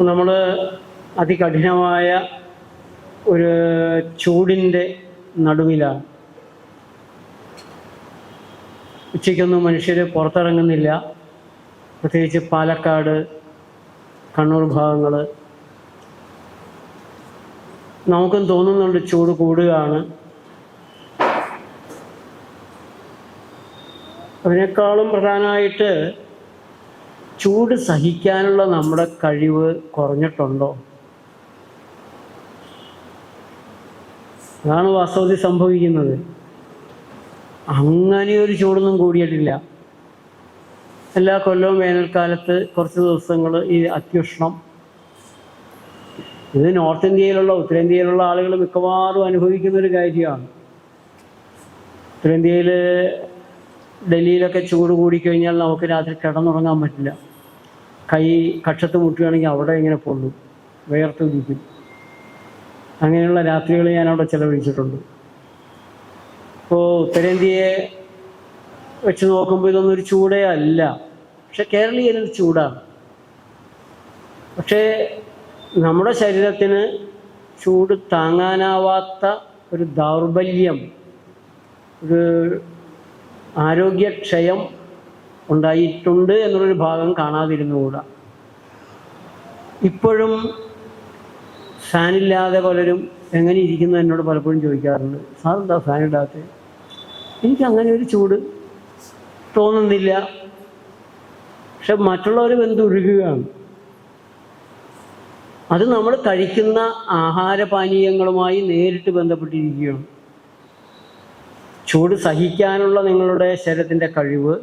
നമ്മൾ അതികഠിനമായ ഒരു ചൂടിൻ്റെ നടുവിലാണ്. ഉച്ചയ്ക്കൊന്നും മനുഷ്യർ പുറത്തിറങ്ങുന്നില്ല. പ്രത്യേകിച്ച് പാലക്കാട്, കണ്ണൂർ ഭാഗങ്ങൾ. നമുക്കും തോന്നുന്നുണ്ട് ചൂട് കൂടുകയാണ്. അതിനേക്കാളും പ്രധാനമായിട്ട് ചൂട് സഹിക്കാനുള്ള നമ്മുടെ കഴിവ് കുറഞ്ഞിട്ടുണ്ടോ? അതാണ് വാസ്തവത്തിൽ സംഭവിക്കുന്നത്. അങ്ങനെയൊരു ചൂടൊന്നും കൂടിയിട്ടില്ല. എല്ലാ കൊല്ലവും വേനൽക്കാലത്ത് കുറച്ച് ദിവസങ്ങൾ ഈ അത്യുഷ്ണം, ഇത് നോർത്ത് ഇന്ത്യയിലുള്ള ഉത്തരേന്ത്യയിലുള്ള ആളുകൾ മിക്കവാറും അനുഭവിക്കുന്നൊരു കാര്യമാണ്. ഉത്തരേന്ത്യയിൽ ഡൽഹിയിലൊക്കെ ചൂട് കൂടിക്കഴിഞ്ഞാൽ നമുക്ക് രാത്രി കിടന്നുറങ്ങാൻ പറ്റില്ല. കൈ കക്ഷത്ത് മുട്ടുകയാണെങ്കിൽ അവിടെ ഇങ്ങനെ പൊള്ളും, വിയർത്തിരിക്കും. അങ്ങനെയുള്ള രാത്രികൾ ഞാനവിടെ ചിലവഴിച്ചിട്ടുണ്ട്. ഇപ്പോൾ ഉത്തരേന്ത്യയെ വെച്ച് നോക്കുമ്പോൾ ഇതൊന്നും ഒരു ചൂടേ അല്ല. പക്ഷെ കേരളീയനൊരു ചൂടാണ്. പക്ഷേ നമ്മുടെ ശരീരത്തിന് ചൂട് താങ്ങാനാവാത്ത ഒരു ദൗർബല്യം, ഒരു ആരോഗ്യക്ഷയം ഉണ്ടായിട്ടുണ്ട് എന്നുള്ളൊരു ഭാഗം കാണാതിരുന്നുകൂടാ. ഇപ്പോഴും ഫാനില്ലാതെ പലരും എങ്ങനെ ഇരിക്കുന്നു എന്നോട് പലപ്പോഴും ചോദിക്കാറുണ്ട്. സാർ എന്താ ഫാനിടാത്തത്? എനിക്ക് അങ്ങനെ ഒരു ചൂട് തോന്നുന്നില്ല. പക്ഷെ മറ്റുള്ളവർ വെന്തുരുകുകയാണ്. അത് നമ്മൾ കഴിക്കുന്ന ആഹാരപാനീയങ്ങളുമായി നേരിട്ട് ബന്ധപ്പെട്ടിരിക്കുകയാണ്. ചൂട് സഹിക്കാനുള്ള നിങ്ങളുടെ ശരീരത്തിൻ്റെ കഴിവ്,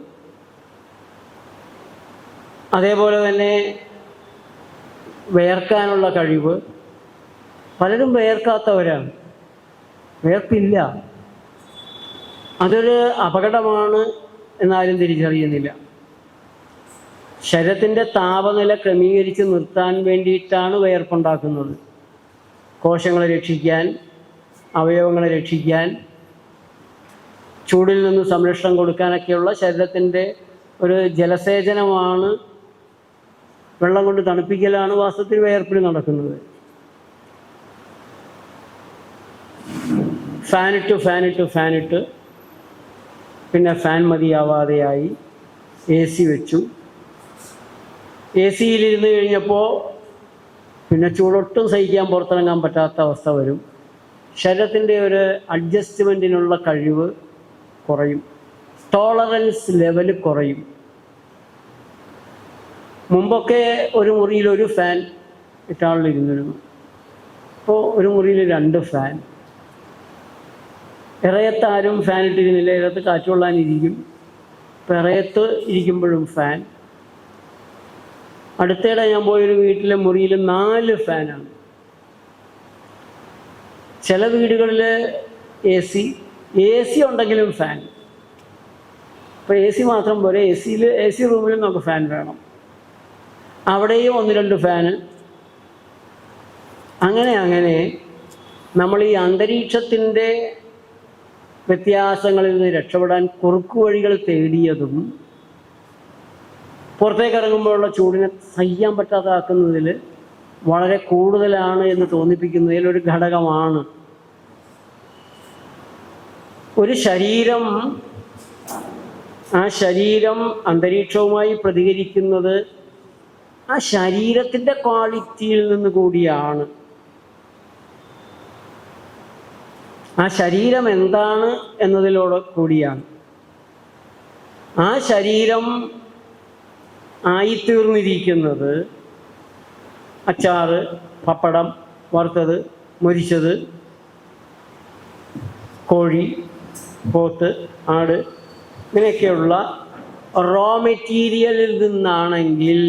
അതേപോലെ തന്നെ വിയർക്കാനുള്ള കഴിവ്. പലരും വിയർക്കാത്തവരാണ്, വിയർപ്പില്ല. അതൊരു അപകടമാണ് എന്നാരും തിരിച്ചറിയുന്നില്ല. ശരീരത്തിൻ്റെ താപനില ക്രമീകരിച്ച് നിർത്താൻ വേണ്ടിയിട്ടാണ് വിയർപ്പുണ്ടാക്കുന്നത്. കോശങ്ങളെ രക്ഷിക്കാൻ, അവയവങ്ങളെ രക്ഷിക്കാൻ, ചൂടിൽ നിന്ന് സംരക്ഷണം കൊടുക്കാനൊക്കെയുള്ള ശരീരത്തിൻ്റെ ഒരു ജലസേചനമാണ്, വെള്ളം കൊണ്ട് തണുപ്പിക്കലാണ് വാസ്തവത്തിൽ വിയർപ്പിൽ നടക്കുന്നത്. ഫാനിട്ട് പിന്നെ ഫാൻ മതിയാവാതെയായി AC വെച്ചു. AC-യിലിരുന്ന് കഴിഞ്ഞപ്പോൾ പിന്നെ ചൂടൊട്ടും സഹിക്കാൻ പുറത്തിറങ്ങാൻ പറ്റാത്ത അവസ്ഥ വരും. ശരീരത്തിൻ്റെ ഒരു അഡ്ജസ്റ്റ്മെൻറ്റിനുള്ള കഴിവ് കുറയും, ടോളറൻസ് ലെവൽ കുറയും. മുമ്പൊക്കെ ഒരു മുറിയിൽ ഒരു ഫാൻ ഇട്ടാളിരുന്നിരുന്നു. ഇപ്പോൾ ഒരു മുറിയിൽ 2 ഫാൻ. ഇറയത്ത് ആരും ഫാൻ ഇട്ടിരുന്നില്ല. ഇറയത്ത് കാറ്റ് കൊള്ളാനിരിക്കും. ഇപ്പം ഇറയത്ത് ഇരിക്കുമ്പോഴും ഫാൻ. അടുത്തിടെ ഞാൻ പോയൊരു വീട്ടിലെ മുറിയിൽ 4 ഫാനാണ്. ചില വീടുകളിൽ AC ഉണ്ടെങ്കിലും ഫാൻ. ഇപ്പോൾ AC മാത്രം പോരെ, AC റൂമിലും നമുക്ക് ഫാൻ വേണം. അവിടെയും 1-2 ഫാന്. അങ്ങനെ നമ്മൾ ഈ അന്തരീക്ഷത്തിൻ്റെ വ്യത്യാസങ്ങളിൽ നിന്ന് രക്ഷപ്പെടാൻ കുറുക്കു വഴികൾ തേടിയതും പുറത്തേക്ക് ഇറങ്ങുമ്പോഴുള്ള ചൂടിനെ സഹിക്കാൻ പറ്റാതാക്കുന്നതിൽ വളരെ കൂടുതലാണ് എന്ന് തോന്നിപ്പിക്കുന്നതിൽ ഒരു ഘടകമാണ്. ഒരു ശരീരം, ആ ശരീരം അന്തരീക്ഷവുമായി പ്രതികരിക്കുന്നത് ആ ശരീരത്തിൻ്റെ ക്വാളിറ്റിയിൽ നിന്ന് കൂടിയാണ്. ആ ശരീരം എന്താണ് എന്നതിലൂടെ കൂടിയാണ്. ആ ശരീരം ആയിത്തീർന്നിരിക്കുന്നത് അച്ചാറ്, പപ്പടം, വറുത്തത്, മൊരിച്ചത്, കോഴി, പോത്ത്, ആട്, ഇങ്ങനെയൊക്കെയുള്ള റോ മെറ്റീരിയലിൽ നിന്നാണെങ്കിൽ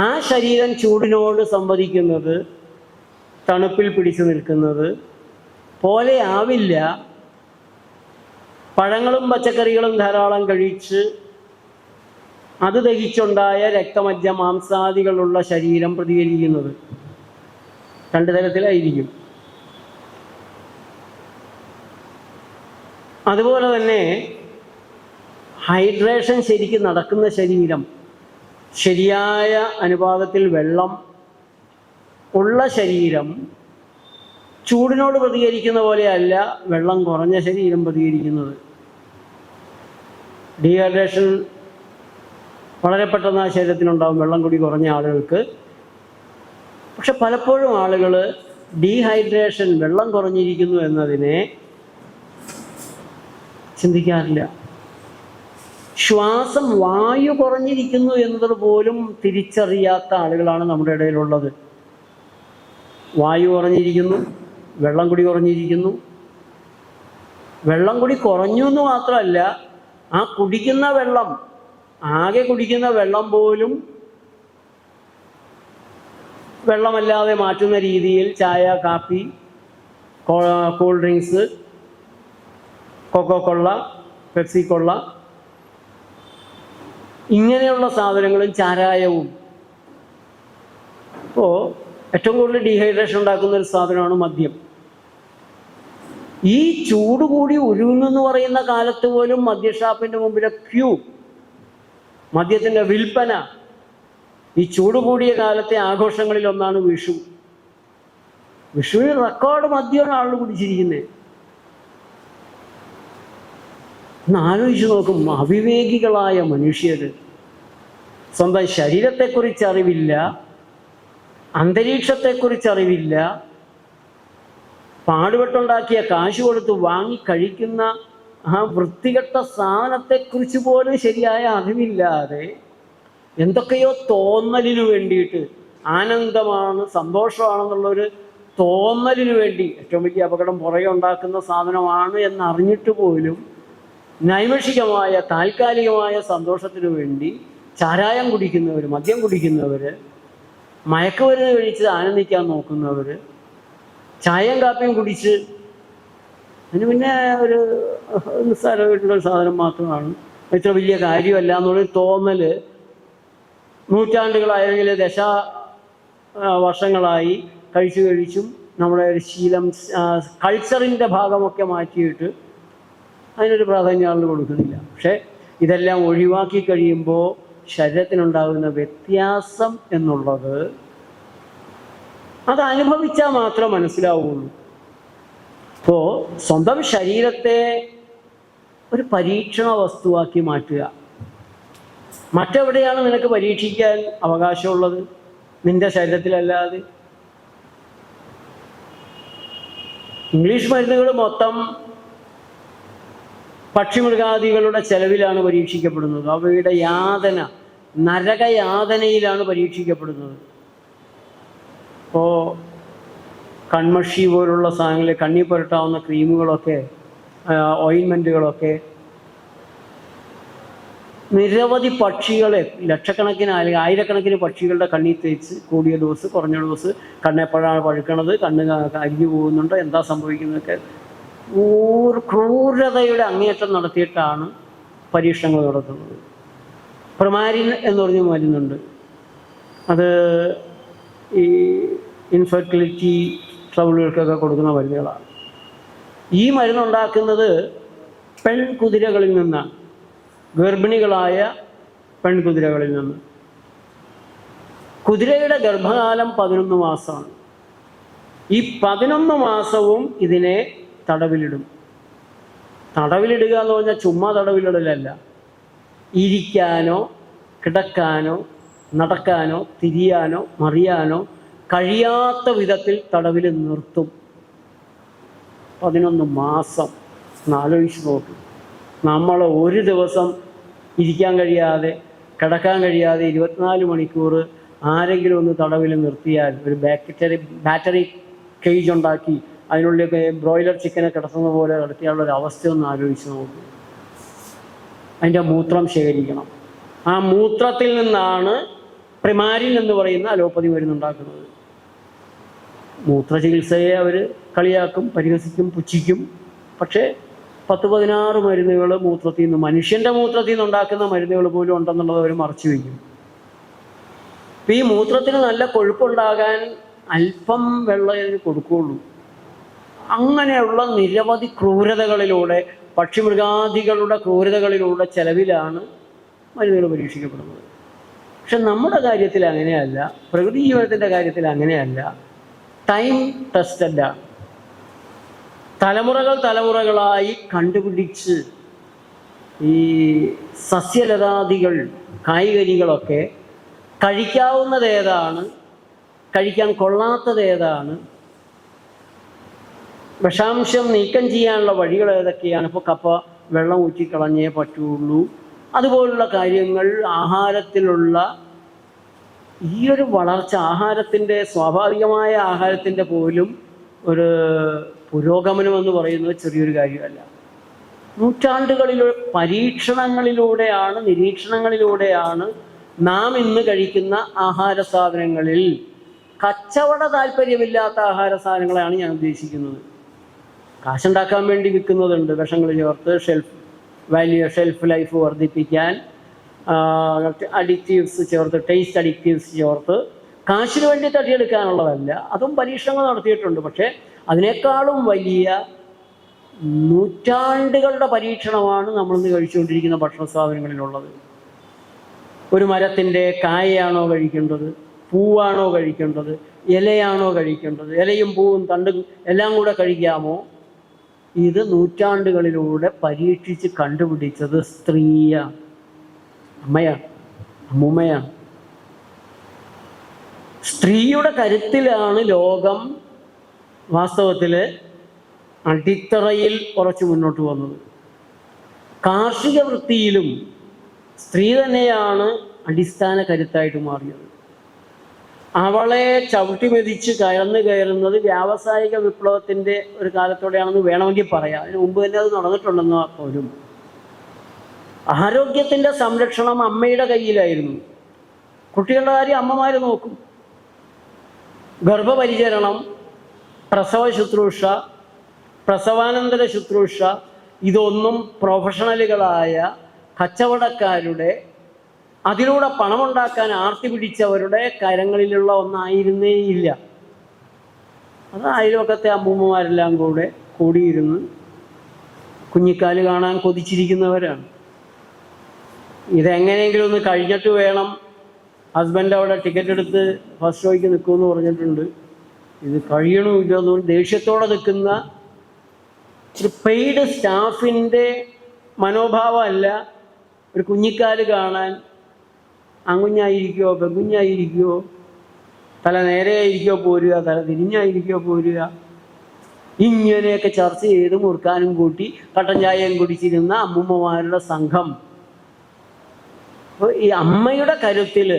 ആ ശരീരം ചൂടിനോട് സംവദിക്കുന്നത്, തണുപ്പിൽ പിടിച്ചു നിൽക്കുന്നത് പോലെ ആവില്ല പഴങ്ങളും പച്ചക്കറികളും ധാരാളം കഴിച്ച് അത് ദഹിച്ചുണ്ടായ രക്തമജ്ജ മാംസാദികളുള്ള ശരീരം പ്രതികരിക്കുന്നത്. 2 തരത്തിലായിരിക്കും. അതുപോലെ തന്നെ ഹൈഡ്രേഷൻ ശരിക്കും നടക്കുന്ന ശരീരം, ശരിയായ അനുപാതത്തിൽ വെള്ളം ഉള്ള ശരീരം ചൂടിനോട് പ്രതികരിക്കുന്ന പോലെയല്ല വെള്ളം കുറഞ്ഞ ശരീരം പ്രതികരിക്കുന്നത്. ഡീഹൈഡ്രേഷൻ വളരെ പെട്ടെന്ന് ആ ശരീരത്തിനുണ്ടാകും വെള്ളം കൂടി കുറഞ്ഞ ആളുകൾക്ക്. പക്ഷെ പലപ്പോഴും ആളുകൾ ഡീഹൈഡ്രേഷൻ, വെള്ളം കുറഞ്ഞിരിക്കുന്നു എന്നതിനെ ചിന്തിക്കാറില്ല. ശ്വാസം, വായു കുറഞ്ഞിരിക്കുന്നു എന്നത് പോലും തിരിച്ചറിയാത്ത ആളുകളാണ് നമ്മുടെ ഇടയിലുള്ളത്. വായു കുറഞ്ഞിരിക്കുന്നു, വെള്ളം കൂടി കുറഞ്ഞിരിക്കുന്നു. വെള്ളം കൂടി കുറഞ്ഞു എന്ന് മാത്രമല്ല, ആ കുടിക്കുന്ന വെള്ളം, ആകെ കുടിക്കുന്ന വെള്ളം പോലും വെള്ളമല്ലാതെ മാറ്റുന്ന രീതിയിൽ ചായ, കാപ്പി, കൂൾ ഡ്രിങ്ക്സ്, കൊക്കോകൊള്ള, പെപ്സിക്കൊള്ള, ഇങ്ങനെയുള്ള സാധനങ്ങളും ചാരായവും. ഇപ്പോൾ ഏറ്റവും കൂടുതൽ ഡീഹൈഡ്രേഷൻ ഉണ്ടാക്കുന്ന ഒരു സാധനമാണ് മദ്യം. ഈ ചൂട് കൂടി ഉരുകുന്നെന്ന് പറയുന്ന കാലത്ത് പോലും മദ്യഷാപ്പിൻ്റെ മുമ്പിലെ ക്യൂ, മദ്യത്തിൻ്റെ വിൽപ്പന. ഈ ചൂട് കൂടിയ കാലത്തെ ആഘോഷങ്ങളിൽ ഒന്നാണ് വിഷു. വിഷുവിന് റെക്കോർഡ് മദ്യമാണ് ആളുകൾ കുടിച്ചിരിക്കുന്നത്. ഒന്ന് ആലോചിച്ച് നോക്കും, അവിവേകികളായ മനുഷ്യർ. സ്വന്തം ശരീരത്തെക്കുറിച്ച് അറിവില്ല, അന്തരീക്ഷത്തെക്കുറിച്ച് അറിവില്ല, പാടുപെട്ടുണ്ടാക്കിയ കാശ് കൊടുത്ത് വാങ്ങി കഴിക്കുന്ന ആ വൃത്തികെട്ട സാധനത്തെക്കുറിച്ച് പോലും ശരിയായ അറിവില്ലാതെ എന്തൊക്കെയോ തോന്നലിനു വേണ്ടിയിട്ട്, ആനന്ദമാണ്, സന്തോഷമാണെന്നുള്ളൊരു തോന്നലിനു വേണ്ടി, ഏറ്റവും വലിയ അപകടം പുറകെ ഉണ്ടാക്കുന്ന സാധനമാണ് എന്നറിഞ്ഞിട്ട് പോലും നൈമിഷികമായ താൽക്കാലികമായ സന്തോഷത്തിനു വേണ്ടി ചാരായം കുടിക്കുന്നവർ, മദ്യം കുടിക്കുന്നവർ, മയക്കുമരുന്ന് കഴിച്ച് ആനന്ദിക്കാൻ നോക്കുന്നവർ, ചായയും കാപ്പിയും കുടിച്ച് അതിന് പിന്നെ ഒരു നിസ്സാരമായിട്ടുള്ളൊരു സാധനം മാത്രമാണ്, ഇത്ര വലിയ കാര്യമല്ല എന്നുള്ളൊരു തോന്നൽ നൂറ്റാണ്ടുകളായെങ്കിൽ വർഷങ്ങളായി കഴിച്ചും നമ്മുടെ ഒരു ശീലം, കൾച്ചറിൻ്റെ ഭാഗമൊക്കെ മാറ്റിയിട്ട് അതിനൊരു പ്രാധാന്യം ആളുകൾ കൊടുക്കുന്നില്ല. പക്ഷേ ഇതെല്ലാം ഒഴിവാക്കി കഴിയുമ്പോൾ ശരീരത്തിനുണ്ടാകുന്ന വ്യത്യാസം എന്നുള്ളത് അത് അനുഭവിച്ചാൽ മാത്രം മനസ്സിലാവുള്ളൂ. അപ്പോൾ സ്വന്തം ശരീരത്തെ ഒരു പരീക്ഷണ വസ്തുവാക്കി മാറ്റുക. മറ്റെവിടെയാണ് നിനക്ക് പരീക്ഷിക്കാൻ അവകാശമുള്ളത്? നിന്റെ ശരീരത്തിലല്ലാതെ. ഇംഗ്ലീഷ് മരുന്നുകൾ മൊത്തം പക്ഷിമൃഗാദികളുടെ ചെലവിലാണ് പരീക്ഷിക്കപ്പെടുന്നത്. അവയുടെ യാതന, നരകയാതനയിലാണ് പരീക്ഷിക്കപ്പെടുന്നത്. ഇപ്പോൾ കൺമഷി പോലുള്ള സാധനങ്ങൾ, കണ്ണി പുരട്ടാവുന്ന ക്രീമുകളൊക്കെ, ഓയിൻമെൻറ്റുകളൊക്കെ നിരവധി പക്ഷികളെ, ലക്ഷക്കണക്കിന് അല്ലെങ്കിൽ ആയിരക്കണക്കിന് പക്ഷികളുടെ കണ്ണിൽ തേച്ച് കൂടിയ ഡോസ്, കുറഞ്ഞ ഡോസ്, കണ്ണെപ്പോഴാണ് പഴുക്കണത്, കണ്ണ് അരിഞ്ഞു പോകുന്നുണ്ടോ, എന്താ സംഭവിക്കുന്നതൊക്കെ ക്രൂരതയുടെ അങ്ങേയറ്റം നടത്തിയിട്ടാണ് പരീക്ഷണങ്ങൾ നടത്തുന്നത്. പ്രമാരിൻ എന്ന് പറഞ്ഞ മരുന്നുണ്ട്. അത് ഈ ഇൻഫെർട്ടിലിറ്റി ട്രബിളുകൾക്കൊക്കെ കൊടുക്കുന്ന മരുന്നുകളാണ്. ഈ മരുന്നുണ്ടാക്കുന്നത് പെൺകുതിരകളിൽ നിന്നാണ്, ഗർഭിണികളായ പെൺകുതിരകളിൽ നിന്ന്. കുതിരയുടെ ഗർഭകാലം 11 മാസമാണ്. ഈ 11 മാസവും ഇതിനെ തടവിലിടും. തടവിലിടുക എന്ന് പറഞ്ഞാൽ ചുമ്മാ തടവിലിടലല്ല, ഇരിക്കാനോ കിടക്കാനോ നടക്കാനോ തിരിയാനോ മറിയാനോ കഴിയാത്ത വിധത്തിൽ തടവിൽ നിർത്തും. 11 മാസം. ആലോചിച്ച് നോക്കും. നമ്മൾ ഒരു ദിവസം ഇരിക്കാൻ കഴിയാതെ കിടക്കാൻ കഴിയാതെ 24 മണിക്കൂർ ആരെങ്കിലും ഒന്ന് തടവിൽ നിർത്തിയാൽ, ഒരു ബാറ്ററി കേജ് ഉണ്ടാക്കി അതിനുള്ളിലൊക്കെ ബ്രോയിലർ ചിക്കനെ കിടത്തുന്ന പോലെ കിടത്തിയാലുള്ളൊരു അവസ്ഥ ഒന്ന് ആലോചിച്ച് നോക്കും. അതിൻ്റെ മൂത്രം ശേഖരിക്കണം. ആ മൂത്രത്തിൽ നിന്നാണ് പ്രിമാരിൻ എന്ന് പറയുന്ന അലോപ്പതി മരുന്നുണ്ടാക്കുന്നത്. മൂത്രചികിത്സയെ അവർ കളിയാക്കും, പരിഹസിക്കും, പുച്ഛിക്കും. പക്ഷേ 10-16 മരുന്നുകൾ മൂത്രത്തിൽ നിന്ന്, മനുഷ്യൻ്റെ മൂത്രത്തിൽ നിന്ന് ഉണ്ടാക്കുന്ന മരുന്നുകൾ പോലും ഉണ്ടെന്നുള്ളത് അവർ മറച്ചു വയ്ക്കും. അപ്പം ഈ മൂത്രത്തിന് നല്ല കൊഴുപ്പുണ്ടാകാൻ അല്പം വെള്ളം കൊടുക്കുകയുള്ളൂ. അങ്ങനെയുള്ള നിരവധി ക്രൂരതകളിലൂടെ, പക്ഷിമൃഗാദികളുടെ ക്രൂരതകളിലൂടെ ചെലവിലാണ് മരുന്നുകൾ പരീക്ഷിക്കപ്പെടുന്നത്. പക്ഷെ നമ്മുടെ കാര്യത്തിൽ അങ്ങനെയല്ല, പ്രകൃതി ജീവനത്തിൻ്റെ കാര്യത്തിൽ അങ്ങനെയല്ല. ടൈം ടെസ്റ്റല്ല. തലമുറകളായി കണ്ടുപിടിച്ച് ഈ സസ്യലതാദികൾ, കായ്കനികളൊക്കെ കഴിക്കാവുന്നത് ഏതാണ്, കഴിക്കാൻ കൊള്ളാത്തത് ഏതാണ്, വിഷാംശം നീക്കം ചെയ്യാനുള്ള വഴികൾ ഏതൊക്കെയാണ്. ഇപ്പോൾ കപ്പ വെള്ളം ഊറ്റിക്കളഞ്ഞേ പറ്റുള്ളൂ, അതുപോലുള്ള കാര്യങ്ങൾ. ആഹാരത്തിലുള്ള ഈ ഒരു വളർച്ച, ആഹാരത്തിൻ്റെ സ്വാഭാവികമായ ആഹാരത്തിൻ്റെ പോലും ഒരു പുരോഗമനം എന്ന് പറയുന്നത് ചെറിയൊരു കാര്യമല്ല. നൂറ്റാണ്ടുകളിലെ പരീക്ഷണങ്ങളിലൂടെയാണ്, നിരീക്ഷണങ്ങളിലൂടെയാണ് നാം ഇന്ന് കഴിക്കുന്ന ആഹാര സാധനങ്ങളിൽ കച്ചവട താല്പര്യമില്ലാത്ത ആഹാര സാധനങ്ങളാണ് ഞാൻ ഉദ്ദേശിക്കുന്നത്. കാശുണ്ടാക്കാൻ വേണ്ടി വിൽക്കുന്നതുണ്ട്, വിഷങ്ങൾ ചേർത്ത് ഷെൽഫ് ലൈഫ് വർദ്ധിപ്പിക്കാൻ, അഡിക്റ്റീവ്സ് ചേർത്ത്, ടേസ്റ്റ് അഡിക്റ്റീവ്സ് ചേർത്ത് കാശിന് വേണ്ടി തട്ടിയെടുക്കാനുള്ളതല്ല. അതും പരീക്ഷണങ്ങൾ നടത്തിയിട്ടുണ്ട്. പക്ഷേ അതിനേക്കാളും വലിയ നൂറ്റാണ്ടുകളുടെ പരീക്ഷണമാണ് നമ്മളിന്ന് കഴിച്ചുകൊണ്ടിരിക്കുന്ന ഭക്ഷണ സാധനങ്ങളിലുള്ളത്. ഒരു മരത്തിൻ്റെ കായയാണോ കഴിക്കേണ്ടത്, പൂവാണോ കഴിക്കേണ്ടത്, ഇലയാണോ കഴിക്കേണ്ടത്, ഇലയും പൂവും തണ്ടും എല്ലാം കൂടെ കഴിക്കാമോ? ഇത് നൂറ്റാണ്ടുകളിലൂടെ പരീക്ഷിച്ച് കണ്ടുപിടിച്ചത് സ്ത്രീയാണ്, അമ്മയാണ്, അമ്മൂമ്മയാണ്. സ്ത്രീയുടെ കരുത്തിലാണ് ലോകം വാസ്തവത്തിൽ അടിത്തറയിൽ കുറച്ച് മുന്നോട്ട് വന്നത്. കാർഷിക വൃത്തിയിലും സ്ത്രീ തന്നെയാണ് അടിസ്ഥാന കരുത്തായിട്ട് മാറിയത്. അവളെ ചവിട്ടി മെതിച്ച് കയറുന്നത് വ്യാവസായിക വിപ്ലവത്തിൻ്റെ ഒരു കാലത്തോടെയാണെന്ന് വേണമെങ്കിൽ പറയാം. അതിന് മുമ്പ് തന്നെ അത് നടന്നിട്ടുണ്ടെന്ന് പോലും. ആരോഗ്യത്തിൻ്റെ സംരക്ഷണം അമ്മയുടെ കയ്യിലായിരുന്നു. കുട്ടികളുടെ കാര്യം അമ്മമാർ നോക്കും. ഗർഭപരിചരണം, പ്രസവ ശുശ്രൂഷ, പ്രസവാനന്തര ശുശ്രൂഷ, ഇതൊന്നും പ്രൊഫഷണലുകളായ കച്ചവടക്കാരുടെ, അതിലൂടെ പണമുണ്ടാക്കാൻ ആർത്തി പിടിച്ചവരുടെ കരങ്ങളിലുള്ള ഒന്നായിരുന്നേയില്ല. അത് അയൽവക്കത്തെ അമ്മൂമ്മമാരെല്ലാം കൂടിയിരുന്ന് കുഞ്ഞിക്കാല് കാണാൻ കൊതിച്ചിരിക്കുന്നവരാണ്. ഇതെങ്ങനെയെങ്കിലും ഒന്ന് കഴിഞ്ഞിട്ട് വേണം, ഹസ്ബൻഡ് അവിടെ ടിക്കറ്റ് എടുത്ത് ഫസ്റ്റ് ഷോയ്ക്ക് നിൽക്കുമെന്ന് പറഞ്ഞിട്ടുണ്ട്, ഇത് കഴിയണമില്ലെന്ന് ദേഷ്യത്തോടെ നിൽക്കുന്ന ഒരു പെയ്ഡ് സ്റ്റാഫിൻ്റെ മനോഭാവമല്ല ഒരു കുഞ്ഞിക്കാല് കാണാൻ. ആൺകുഞ്ഞായിരിക്കുമോ പെൺകുഞ്ഞായിരിക്കുമോ, തല നേരെയായിരിക്കോ പോരുക, തല തിരിഞ്ഞായിരിക്കോ പോരുക, ഇങ്ങനെയൊക്കെ ചർച്ച ചെയ്ത് മുറുക്കാനും കൂട്ടി കട്ടൻ ചായയും കുടിച്ചിരുന്ന അമ്മൂമ്മമാരുടെ സംഘം. അപ്പോൾ ഈ അമ്മയുടെ കരുത്തിൽ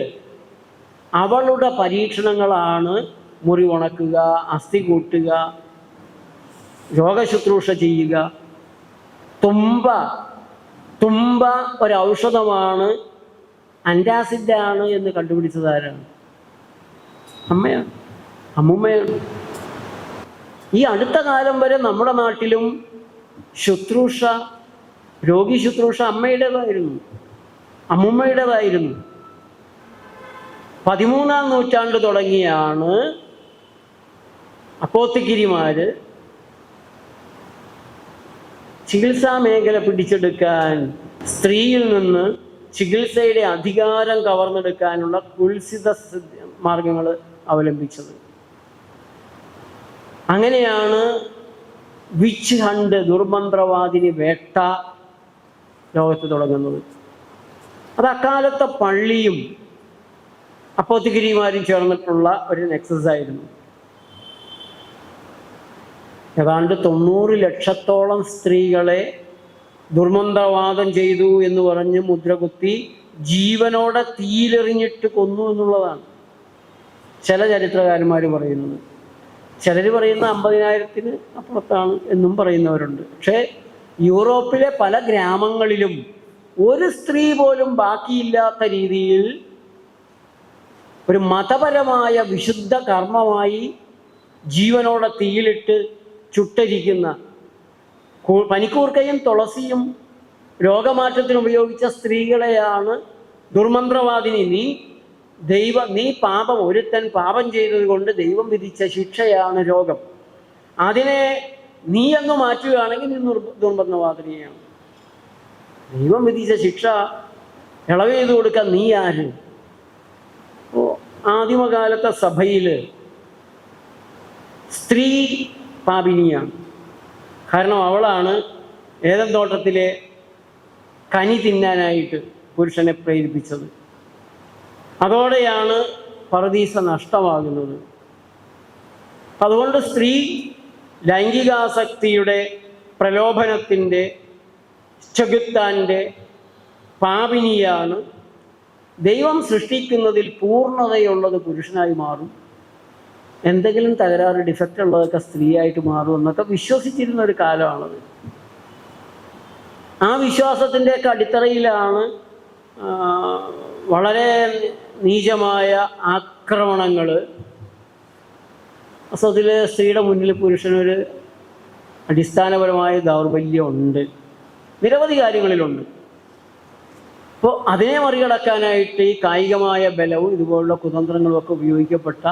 അവളുടെ പരീക്ഷണങ്ങളാണ് മുറി ഉണക്കുക, അസ്ഥി കൂട്ടുക, രോഗശുശ്രൂഷ ചെയ്യുക. തുമ്പ ഒരൗഷധമാണ്, അൻറ്റാസിഡാണ് എന്ന് കണ്ടുപിടിച്ചത് ആരാണ്? അമ്മയാണ്, അമ്മൂമ്മയാണ്. ഈ അടുത്ത കാലം വരെ നമ്മുടെ നാട്ടിലും ശുശ്രൂഷ, രോഗി ശുശ്രൂഷ അമ്മയുടേതായിരുന്നു, അമ്മൂമ്മയുടേതായിരുന്നു. 13-ാം നൂറ്റാണ്ട് തുടങ്ങിയാണ് അപ്പോത്തിക്കിരിമാര് ചികിത്സാ മേഖല പിടിച്ചെടുക്കാൻ, സ്ത്രീയിൽ നിന്ന് ചികിത്സയുടെ അധികാരം കവർന്നെടുക്കാനുള്ള കുൽസിത മാർഗങ്ങൾ അവലംബിച്ചത്. അങ്ങനെയാണ് വിച്ച് ഹണ്ട്, ദുർമന്ത്രവാദിനി വേട്ട ലോകത്ത് തുടങ്ങുന്നത്. അത് അക്കാലത്തെ പള്ളിയും അപ്പോത്തിക്കിരിമാരും ചേർന്നിട്ടുള്ള ഒരു നെക്സസ് ആയിരുന്നു. ഏതാണ്ട് 90 ലക്ഷത്തോളം സ്ത്രീകളെ ദുർമന്ത്രവാദം ചെയ്തു എന്ന് പറഞ്ഞ് മുദ്രകുത്തി ജീവനോടെ തീയിലെറിഞ്ഞിട്ട് കൊന്നു എന്നുള്ളതാണ് ചില ചരിത്രകാരന്മാർ പറയുന്നത്. ചിലർ പറയുന്ന 50,000-ന് അപ്പുറത്താണ് എന്നും പറയുന്നവരുണ്ട്. പക്ഷേ യൂറോപ്പിലെ പല ഗ്രാമങ്ങളിലും ഒരു സ്ത്രീ പോലും ബാക്കിയില്ലാത്ത രീതിയിൽ ഒരു മതപരമായ വിശുദ്ധ കർമ്മമായി ജീവനോടെ തീയിലിട്ട് ചുട്ടരിക്കുന്ന, പനിക്കൂർക്കയും തുളസിയും രോഗമാറ്റത്തിന് ഉപയോഗിച്ച സ്ത്രീകളെയാണ് ദുർമന്ത്രവാദിനി, നീ പാപം, ഒരുത്തൻ പാപം ചെയ്തത് കൊണ്ട് ദൈവം വിധിച്ച ശിക്ഷയാണ് രോഗം, അതിനെ നീ അങ്ങ് മാറ്റുകയാണെങ്കിൽ നീ ദുർമന്ത്രവാദിനിയാണ്. ദൈവം വിധിച്ച ശിക്ഷ ഇളവ് ചെയ്തു കൊടുക്കാൻ നീ ആര്? ആദിമകാലത്തെ സഭയിൽ സ്ത്രീ പാപിനിയാണ്. കാരണം അവളാണ് ഏദൻ തോട്ടത്തിലെ കനി തിന്നാനായിട്ട് പുരുഷനെ പ്രേരിപ്പിച്ചത്. അതോടെയാണ് പറുദീസ നഷ്ടമാകുന്നത്. അതുകൊണ്ട് സ്ത്രീ ലൈംഗികാസക്തിയുടെ, പ്രലോഭനത്തിൻ്റെ, ചെകുത്താൻ്റെ പാപിനിയാണ്. ദൈവം സൃഷ്ടിക്കുന്നതിൽ പൂർണ്ണതയുള്ളത് പുരുഷനായി മാറും, എന്തെങ്കിലും തകരാറ് ഡിഫക്റ്റ് ഉള്ളതൊക്കെ സ്ത്രീയായിട്ട് മാറും എന്നൊക്കെ വിശ്വസിച്ചിരുന്ന ഒരു കാലമാണത്. ആ വിശ്വാസത്തിൻ്റെയൊക്കെ അടിത്തറയിലാണ് വളരെ നീചമായ ആക്രമണങ്ങൾ. അസത്തിൽ സ്ത്രീയുടെ മുന്നിൽ പുരുഷനൊരു അടിസ്ഥാനപരമായ ദൗർബല്യമുണ്ട്, നിരവധി കാര്യങ്ങളിലുണ്ട്. അപ്പോൾ അതിനെ മറികടക്കാനായിട്ട് ഈ കായികമായ ബലവും ഇതുപോലുള്ള കുതന്ത്രങ്ങളുമൊക്കെ ഉപയോഗിക്കപ്പെട്ട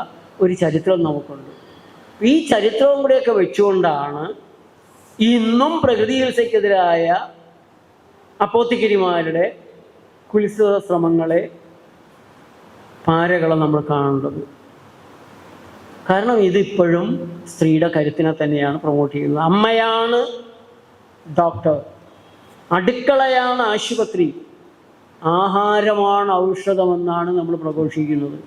ഒരു ചരിത്രം നമുക്കുണ്ട്. ഈ ചരിത്രവും കൂടെയൊക്കെ വെച്ചുകൊണ്ടാണ് ഇന്നും പ്രകൃതി ചികിത്സയ്ക്കെതിരായ അപ്പോത്തിക്കരിമാരുടെ കുൽസിത ശ്രമങ്ങളെ, പാരകളെ നമ്മൾ കാണേണ്ടത്. കാരണം ഇതിപ്പോഴും സ്ത്രീയുടെ കരുത്തിനെ തന്നെയാണ് പ്രൊമോട്ട് ചെയ്യുന്നത്. അമ്മയാണ് ഡോക്ടർ, അടുക്കളയാണ് ആശുപത്രി, ആഹാരമാണ് ഔഷധമെന്നാണ് നമ്മൾ പ്രഘോഷിക്കുന്നത്.